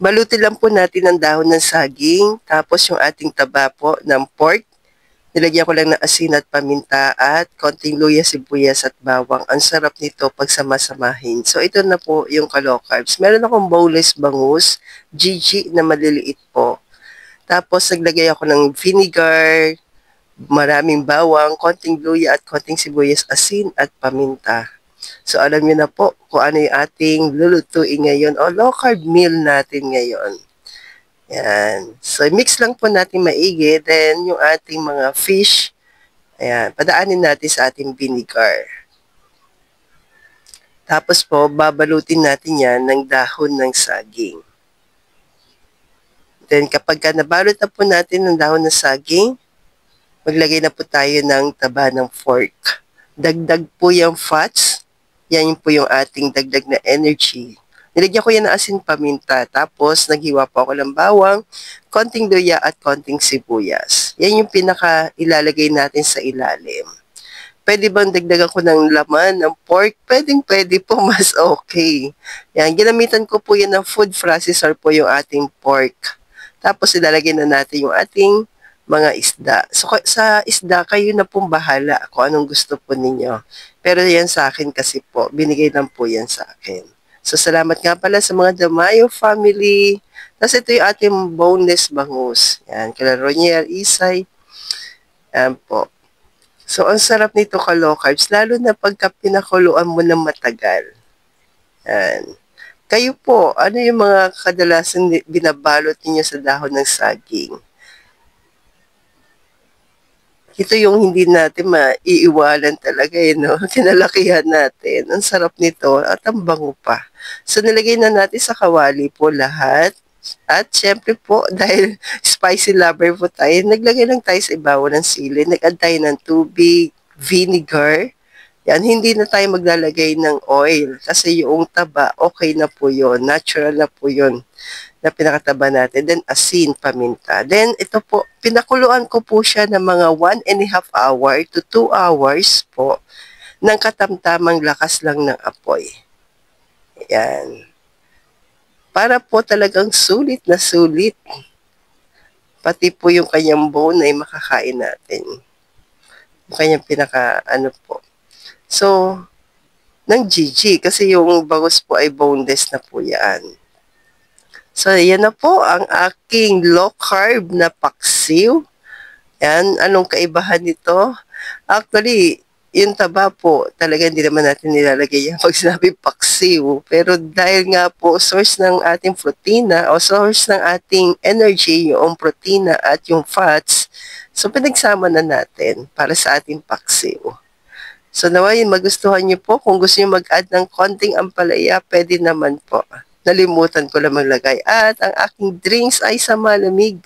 Balutin lang po natin ang dahon ng saging, tapos yung ating taba po ng pork. Nilagyan ko lang ng asin at paminta at konting luya, sibuyas at bawang. Ang sarap nito pag sama-samahin. So ito na po yung low carbs. Meron akong boneless bangus, GG na maliliit po. Tapos naglagay ako ng vinegar, maraming bawang, konting luya at konting sibuyas, asin at paminta. So alam niyo na po kung ano yung ating lulutuin ngayon o low carb meal natin ngayon. Yan. So mix lang po natin maigi. Then yung ating mga fish, ayan, padaanin natin sa ating vinegar. Tapos po, babalutin natin yan ng dahon ng saging. Then kapag nabalot na po natin ng dahon ng saging, maglagay na po tayo ng taba ng pork. Dagdag po yung fats. Yan po yung ating dagdag na energy. Nilagyan ko yan ng asin paminta. Tapos, naghiwa po ako ng bawang, konting luya at konting sibuyas. Yan yung pinaka ilalagay natin sa ilalim. Pwede bang dagdagan ko ng laman ng pork? Pwede po, mas okay. Yan, ginamitan ko po yan ng food processor po yung ating pork. Tapos, ilalagay na natin yung ating mga isda. So, sa isda, kayo na pong bahala kung anong gusto po ninyo. Pero yan sa akin kasi po, binigay lang po yan sa akin. So, salamat nga pala sa mga Damayo family. Tapos ito yung ating boneless bangus. Yan, kala Ronier Isay. Yan po. So, ang sarap nito low carbs, lalo na pagka pinakuluan mo ng matagal. Yan. Kayo po, ano yung mga kadalasan binabalot niyo sa dahon ng saging? Ito yung hindi natin maiiwanan talaga, no? Kinalakihan natin. Ang sarap nito at ang bango pa. So, nilagay na natin sa kawali po lahat. At syempre po, dahil spicy lover po tayo, naglagay lang tayo sa ibabaw ng sili. Nag-add tayo ng tubig, vinegar. Yan, hindi na tayo maglalagay ng oil. Kasi yung taba, okay na po yun. Natural na po yun na pinakataba natin. Then, asin, paminta. Then, ito po, pinakuluan ko po siya ng mga 1.5 hour to 2 hours po ng katamtamang lakas lang ng apoy. Yan. Para po talagang sulit na sulit. Pati po yung kanyang bone ay makakain natin. Yung kanyang po. So, ng GG, kasi yung bangus po ay boneless na po yan. So, yan na po ang aking low carb na paksiw. Yan, anong kaibahan nito? Actually, yung taba po, talaga hindi naman natin nilalagay yan pag sinabi paksiw. Pero dahil nga po, source ng ating protina o source ng ating energy, yung protina at yung fats, so pinagsama na natin para sa ating paksiw. So nawayin, magustuhan niyo po. Kung gusto niyo mag-add ng konting ampalaya, pwede naman po. Nalimutan ko lang maglagay. At ang aking drinks ay sa malamig.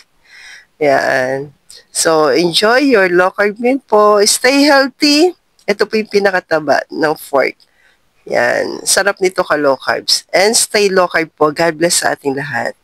Yan. So, enjoy your low carb meal po. Stay healthy. Ito po yung pinakataba ng fork. Yan. Sarap nito low carbs. And stay low carb po. God bless sa ating lahat.